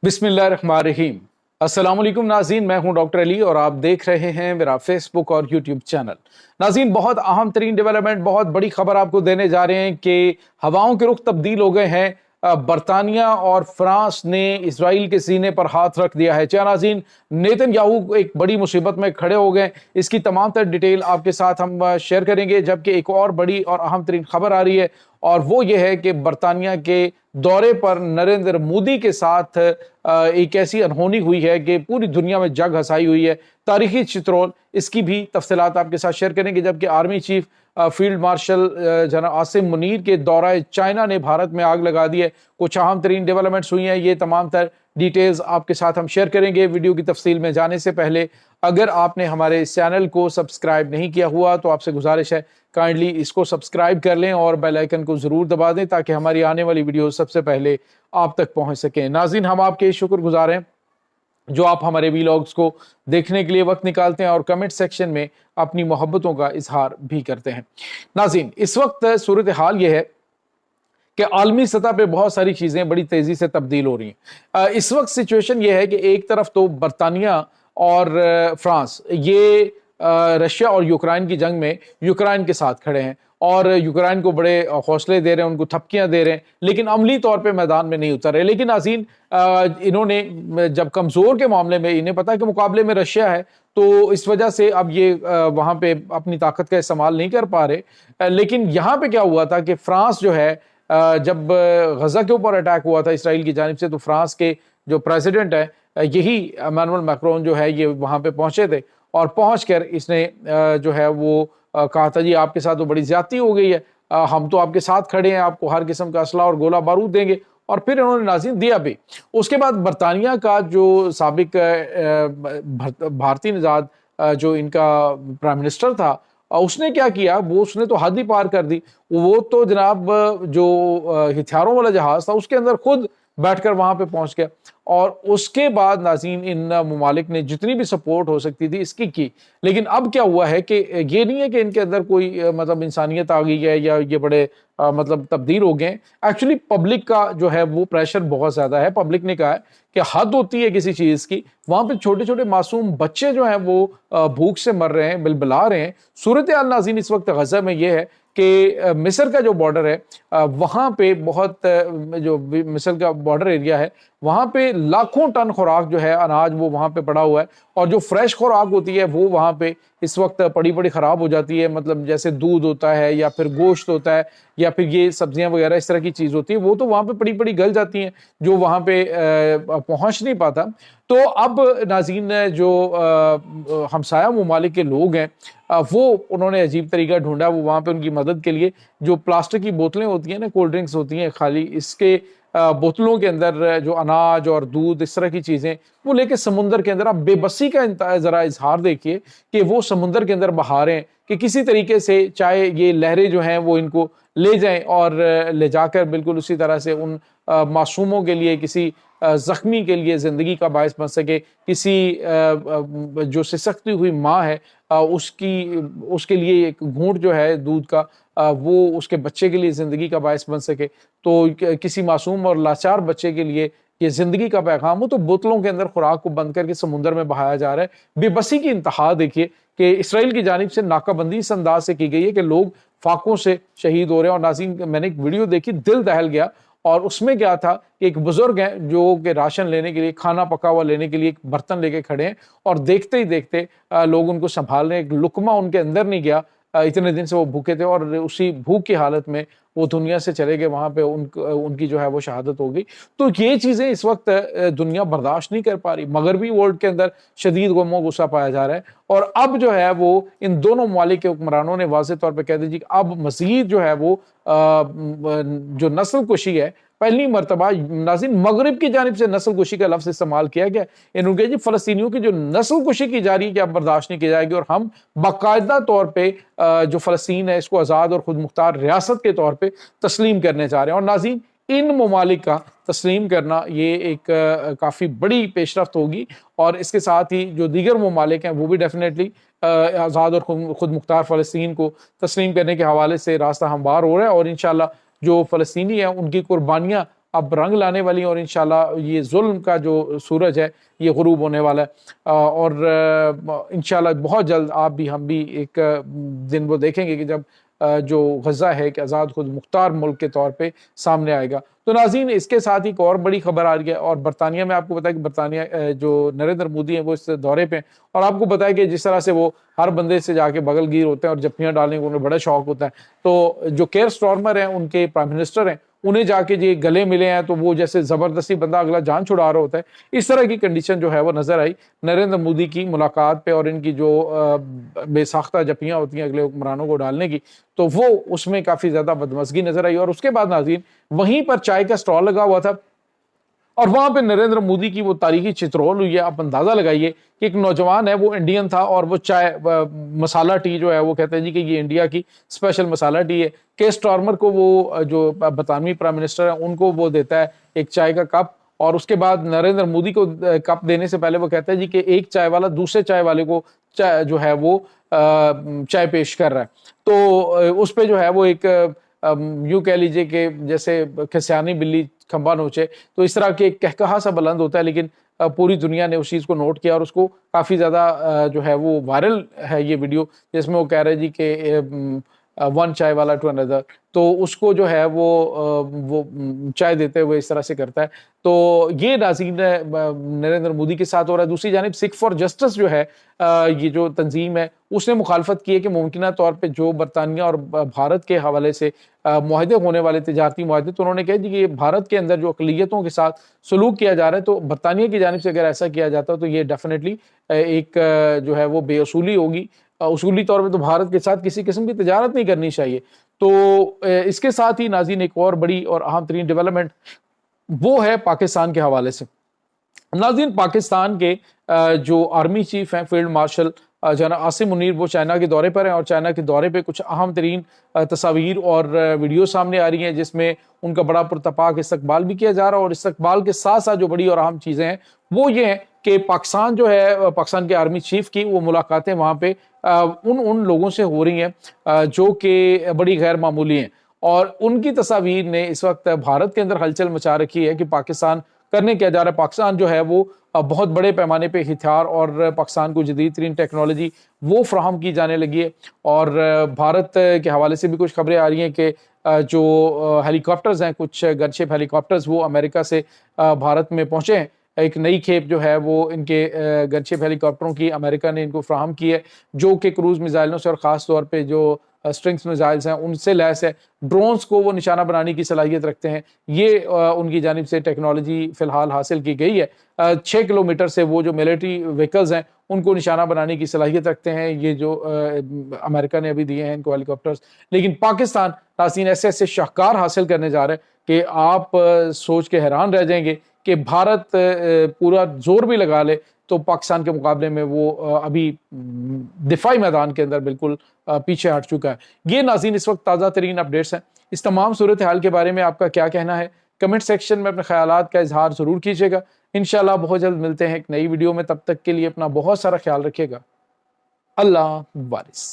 बिस्मिल्लाहिर्रहमानिर्रहीम। अस्सलाम वालेकुम नाज़रीन, मैं हूं डॉक्टर अली और आप देख रहे हैं मेरा फेसबुक और यूट्यूब चैनल। नाज़रीन, बहुत अहम तरीन डेवलपमेंट, बहुत बड़ी खबर आपको देने जा रहे हैं कि हवाओं के रुख तब्दील हो गए हैं। बरतानिया और फ्रांस ने इसराइल के सीने पर हाथ रख दिया है। क्या नाज़रीन, नेतन्याहू एक बड़ी मुसीबत में खड़े हो गए। इसकी तमाम तर डिटेल आपके साथ हम शेयर करेंगे। जबकि एक और बड़ी और अहम तरीन खबर आ रही है और वो ये है कि बरतानिया के दौरे पर नरेंद्र मोदी के साथ एक ऐसी अनहोनी हुई है कि पूरी दुनिया में जग हंसाई हुई है। तारीखी चित्रोल, इसकी भी तफसीलात आपके साथ शेयर करेंगे। जबकि आर्मी चीफ फील्ड मार्शल जनाब आसिम मुनीर के दौरे चाइना ने भारत में आग लगा दी है। कुछ अहम तरीन डेवलपमेंट्स हुई हैं, ये तमाम तर डिटेल्स आपके साथ हम शेयर करेंगे। वीडियो की तफसील में जाने से पहले अगर आपने हमारे इस चैनल को सब्सक्राइब नहीं किया हुआ तो आपसे गुजारिश है काइंडली इसको सब्सक्राइब कर लें और बेल आइकन को जरूर दबा दें ताकि हमारी आने वाली वीडियो सबसे पहले आप तक पहुंच सकें। नाज़रीन, हम आपके शुक्रगुजार हैं जो आप हमारे वीलॉग्स को देखने के लिए वक्त निकालते हैं और कमेंट सेक्शन में अपनी मोहब्बतों का इजहार भी करते हैं। नाज़रीन, इस वक्त सूरत हाल ये है कि आलमी सतह पे बहुत सारी चीज़ें बड़ी तेज़ी से तब्दील हो रही हैं। इस वक्त सिचुएशन ये है कि एक तरफ तो बरतानिया और फ्रांस ये रशिया और यूक्रेन की जंग में यूक्रेन के साथ खड़े हैं और यूक्रेन को बड़े हौसले दे रहे हैं, उनको थपकियां दे रहे हैं, लेकिन अमली तौर पे मैदान में नहीं उतर रहे। लेकिन नाज़रीन, इन्होंने जब कमज़ोर के मामले में इन्हें पता है कि मुकाबले में रशिया है, तो इस वजह से अब ये वहाँ पे अपनी ताकत का इस्तेमाल नहीं कर पा रहे। लेकिन यहाँ पे क्या हुआ था कि फ्रांस जो है, जब गजा के ऊपर अटैक हुआ था इसराइल की जानिब से, तो फ्रांस के जो प्रेसिडेंट है यही इमैनुअल मैक्रोन जो है ये वहाँ पे पहुंचे थे और पहुंचकर इसने जो है वो कहा था जी आपके साथ तो बड़ी ज्यादती हो गई है, हम तो आपके साथ खड़े हैं, आपको हर किस्म का असला और गोला बारूद देंगे। और फिर उन्होंने नाज़रीन दिया भी। उसके बाद बरतानिया का जो साबिक भारतीय निजाद जो इनका प्राइम मिनिस्टर था, उसने क्या किया, वो उसने तो हद ही पार कर दी। वो तो जनाब जो हथियारों वाला जहाज था उसके अंदर खुद बैठकर वहां पे पहुंच गया और उसके बाद नाज़रीन इन ममालिक ने जितनी भी सपोर्ट हो सकती थी इसकी की। लेकिन अब क्या हुआ है कि ये नहीं है कि इनके अंदर कोई मतलब इंसानियत आ गई है या ये बड़े मतलब तब्दील हो गए। एक्चुअली पब्लिक का जो है वो प्रेशर बहुत ज्यादा है। पब्लिक ने कहा है कि हद होती है किसी चीज की। वहां पे छोटे छोटे मासूम बच्चे जो हैं वो भूख से मर रहे हैं, बिलबिला रहे हैं। सूरत हाल नाज़रीन इस वक्त गजा में ये है कि मिस्र का जो बॉर्डर है वहाँ पे बहुत जो मिस्र का बॉर्डर एरिया है वहाँ पे लाखों टन खुराक जो है अनाज वो वहाँ पे पड़ा हुआ है और जो फ्रेश खुराक होती है वो वहाँ पे इस वक्त पड़ी ख़राब हो जाती है। मतलब जैसे दूध होता है या फिर गोश्त होता है या फिर ये सब्जियां वगैरह इस तरह की चीज़ होती है, वो तो वहाँ पे पड़ी गल जाती हैं, जो वहाँ पे पहुँच नहीं पाता। तो अब नाज़रीन जो हमसाया ममालिक के लोग हैं वो उन्होंने अजीब तरीका ढूंढा। वो वहाँ पे उनकी मदद के लिए जो प्लास्टिक की बोतलें होती हैं ना, कोल्ड ड्रिंक्स होती हैं खाली, इसके बोतलों के अंदर जो अनाज और दूध इस तरह की चीज़ें वो लेके समुंदर के अंदर, आप बेबसी का ज़रा इजहार देखिए कि वो समुंदर के अंदर बहा रहे हैं कि किसी तरीके से चाहे ये लहरें जो हैं वो इनको ले जाएं और ले जाकर बिल्कुल उसी तरह से उन मासूमों के लिए, किसी जख्मी के लिए ज़िंदगी का बायस बन सके, किसी जो सिसकती हुई माँ है उसके लिए एक घूंट जो है दूध का वो उसके बच्चे के लिए ज़िंदगी का बायस बन सके। तो किसी मासूम और लाचार बच्चे के लिए ये ज़िंदगी का पैगाम हो, तो बोतलों के अंदर खुराक को बंद करके समुद्र में बहाया जा रहा है। बेबसी की इंतहा देखिए कि इसराइल की जानिब से नाकाबंदी इस अंदाज से की गई है कि लोग फाकों से शहीद हो रहे हैं। और नाज़रीन, मैंने एक वीडियो देखी, दिल दहल गया। और उसमें क्या था कि एक बुजुर्ग हैं जो कि राशन लेने के लिए, खाना पका हुआ लेने के लिए एक बर्तन लेके खड़े हैं और देखते ही देखते लोग उनको संभाल रहे हैं। एक लुकमा उनके अंदर नहीं गया, इतने दिन से वो भूखे थे और उसी भूख की हालत में वो दुनिया से चले गए। वहाँ पे उनकी जो है वो शहादत हो गई। तो ये चीज़ें इस वक्त दुनिया बर्दाश्त नहीं कर पा रही। मगरबी वर्ल्ड के अंदर शदीद गम गुस्सा पाया जा रहा है और अब जो है वो इन दोनों ममालिक के हुक्मरानों ने वाज़ेह तौर पर कह दीजिए कि अब मज़ीद जो है वो जो नस्ल कुशी है, पहली मरतबा नाज़रीन मगरिब की जानिब से नस्ल कुशी का लफ्ज़ इस्तेमाल किया गया। इन्होंने कहा जी फ़लस्तीनियों की जो नस्ल कुशी की जा रही है कि अब बर्दाश्त नहीं की जाएगी और हम बाकायदा तौर पे जो फ़लस्तीन है इसको आज़ाद और खुद मुख्तार रियासत के तौर पे तस्लीम करने जा रहे हैं। और नाज़रीन, इन ममालिक का तस्लीम करना ये एक काफ़ी बड़ी पेशरफ्त होगी और इसके साथ ही जो दीगर ममालिक हैं वो भी डेफिनेटली आज़ाद और खुद मुख्तार फ़लस्तीन को तस्लीम करने के हवाले से रास्ता हमवार हो रहा है। और इंशाअल्लाह जो फ़लस्तीनी हैं उनकी कुर्बानियाँ اب رنگ لانے والی ہیں اور انشاءاللہ یہ ظلم کا جو سورج ہے یہ غروب ہونے والا ہے، اور انشاءاللہ بہت جلد آپ بھی ہم بھی ایک دن وہ دیکھیں گے کہ جب جو غزہ ہے ایک آزاد خود مختار ملک کے طور پہ سامنے آئے گا۔ تو ناظرین، اس کے ساتھ ایک اور بڑی خبر آ رہی ہے، اور برطانیہ میں آپ کو بتایا کہ برطانیہ جو نریندر مودی ہیں وہ اس دورے پہ ہیں، اور آپ کو بتایا کہ جس طرح سے وہ ہر بندے سے جا کے بغل گیر ہوتے ہیں اور جپیاں ڈالنے کو انہیں بڑا شوق ہوتا ہے، تو جو کیئر سٹارمر ہیں ان کے پرائم منسٹر ہیں، انہیں جا کے جو گلے ملے ہیں تو وہ جیسے زبردستی بندہ اگلا جان چھڑا رہا ہوتا ہے، اس طرح کی کنڈیشن جو ہے وہ نظر آئی نریندر مودی کی ملاقات پہ، اور ان کی جو بے ساختہ جپیاں ہوتی ہیں اگلے حکمرانوں کو ڈالنے کی، تو وہ اس میں کافی زیادہ بدمزگی نظر آئی۔ اور اس کے بعد ناظرین وہیں پر چائے کا سٹال لگا ہوا تھا، اور وہاں پہ نریندر مودی کی وہ تاریخی چترول ہوئی ہے۔ آپ اندازہ لگائیے کہ ایک نوجوان ہے وہ انڈین تھا، اور وہ چائے مسالہ ٹی جو ہے وہ کہتے ہیں جی کہ یہ انڈیا کی اسپیشل مسالہ ٹی ہے۔ کے سٹارمر کو وہ جو برطانوی پرائم منسٹر ہیں ان کو وہ دیتا ہے ایک چائے کا کپ، اور اس کے بعد نریندر مودی کو کپ دینے سے پہلے وہ کہتا ہے جی کہ ایک چائے والا دوسرے چائے والے کو جو ہے وہ چائے پیش کر رہا ہے۔ تو اس پہ جو ہے وہ ایک یوں کہہ لیجئے کہ جیسے کھسیانی بلی کھمبا نوچے، تو اس طرح کے ایک کہکہا سا بلند ہوتا ہے، لیکن پوری دنیا نے اس چیز کو نوٹ کیا اور اس کو کافی زیادہ جو ہے وہ وائرل ہے یہ ویڈیو، جس میں وہ کہہ رہے جی کہ ون چائے والا ٹو اندر، تو اس کو جو ہے وہ چائے دیتے ہوئے اس طرح سے کرتا ہے۔ تو یہ ناظرین نریندر مودی کے ساتھ ہو رہا ہے۔ دوسری جانب سکھ فار جسٹس جو ہے یہ جو تنظیم ہے اس نے مخالفت کی ہے کہ ممکنہ طور پہ جو برطانیہ اور بھارت کے حوالے سے معاہدے ہونے والے تجارتی معاہدے، تو انہوں نے کہا جی کہ یہ بھارت کے اندر جو اقلیتوں کے ساتھ سلوک کیا جا رہا ہے، تو برطانیہ کی جانب سے اگر ایسا کیا جاتا تو یہ ڈیفینیٹلی ایک جو ہے وہ بے اصولی ہوگی۔ اصولی طور پہ تو بھارت کے ساتھ کسی قسم کی تجارت نہیں کرنی چاہیے۔ تو اس کے ساتھ ہی ناظرین ایک اور بڑی اور اہم ترین ڈیولپمنٹ وہ ہے پاکستان کے حوالے سے۔ ناظرین، پاکستان کے جو آرمی چیف ہیں field marshal general Asim Munir, وہ چائنا کے دورے پر ہیں، اور چائنا کے دورے پہ کچھ اہم ترین تصاویر اور ویڈیو سامنے آ رہی ہیں جس میں ان کا بڑا پرتپاک استقبال بھی کیا جا رہا ہے، اور استقبال کے ساتھ ساتھ جو بڑی اور اہم چیزیں ہیں وہ یہ ہیں کہ پاکستان جو ہے پاکستان کے آرمی چیف کی وہ ملاقاتیں وہاں پہ ان لوگوں سے ہو رہی ہیں جو کہ بڑی غیر معمولی ہیں، اور ان کی تصاویر نے اس وقت بھارت کے اندر ہلچل مچا رکھی ہے کہ پاکستان کرنے کیا جا رہا ہے۔ پاکستان جو ہے وہ بہت بڑے پیمانے پہ ہتھیار اور پاکستان کو جدید ترین ٹیکنالوجی وہ فراہم کی جانے لگی ہے، اور بھارت کے حوالے سے بھی کچھ خبریں آ رہی ہیں کہ جو ہیلی کاپٹرز ہیں، کچھ گن شپ ہیلی کاپٹرز وہ امریکہ سے بھارت میں پہنچے ہیں۔ ایک نئی کھیپ جو ہے وہ ان کے گن شپ ہیلی کاپٹروں کی امریکہ نے ان کو فراہم کی ہے، جو کہ کروز میزائلوں سے اور خاص طور پہ جو اسٹرنگس میزائلز ہیں ان سے لیس ہے، ڈرونز کو وہ نشانہ بنانے کی صلاحیت رکھتے ہیں۔ یہ ان کی جانب سے ٹیکنالوجی فی الحال حاصل کی گئی ہے۔ 6 کلومیٹر سے وہ جو ملٹری وہیکلز ہیں ان کو نشانہ بنانے کی صلاحیت رکھتے ہیں، یہ جو امریکہ نے ابھی دیے ہیں ان کو ہیلی کاپٹرز۔ لیکن پاکستان ناظرین ایسے ایسے شاہکار حاصل کرنے جا رہا ہے کہ آپ سوچ کے حیران رہ جائیں گے کہ بھارت پورا زور بھی لگا لے تو پاکستان کے مقابلے میں وہ ابھی دفاعی میدان کے اندر بالکل پیچھے ہٹ چکا ہے۔ یہ ناظرین اس وقت تازہ ترین اپڈیٹس ہیں۔ اس تمام صورتحال کے بارے میں آپ کا کیا کہنا ہے؟ کمنٹ سیکشن میں اپنے خیالات کا اظہار ضرور کیجیے گا۔ انشاءاللہ بہت جلد ملتے ہیں ایک نئی ویڈیو میں، تب تک کے لیے اپنا بہت سارا خیال رکھیے گا۔ اللہ وارث۔